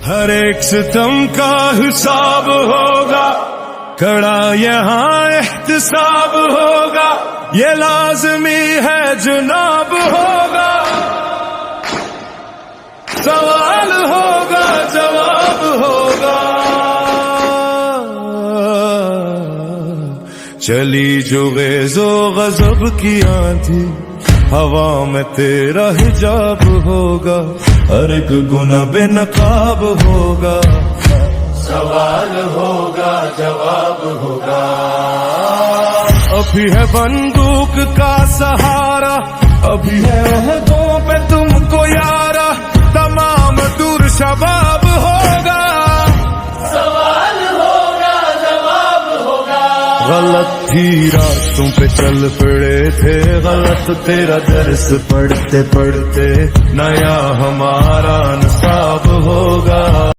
ہر ایک ستم کا حساب ہوگا، کڑا یہاں احتساب ہوگا، یہ لازمی ہے جناب ہوگا، سوال ہوگا جواب ہوگا، چلی جو غیظ و غضب کی آندھی، ہوا میں تیرا حجاب ہوگا، ہر ایک گناہ بے نقاب ہوگا، سوال ہوگا جواب ہوگا، ابھی ہے بندوق کا سہارا، ابھی ہے عہدوں پہ تم کو یارا، تمام دور شباب ہوگا، سوال ہوگا جواب ہوگا، غلط تھی راستوں پہ چل پڑے تھے، غلط تیرا درس پڑھتے پڑھتے، نیا ہمارا نصاب ہوگا،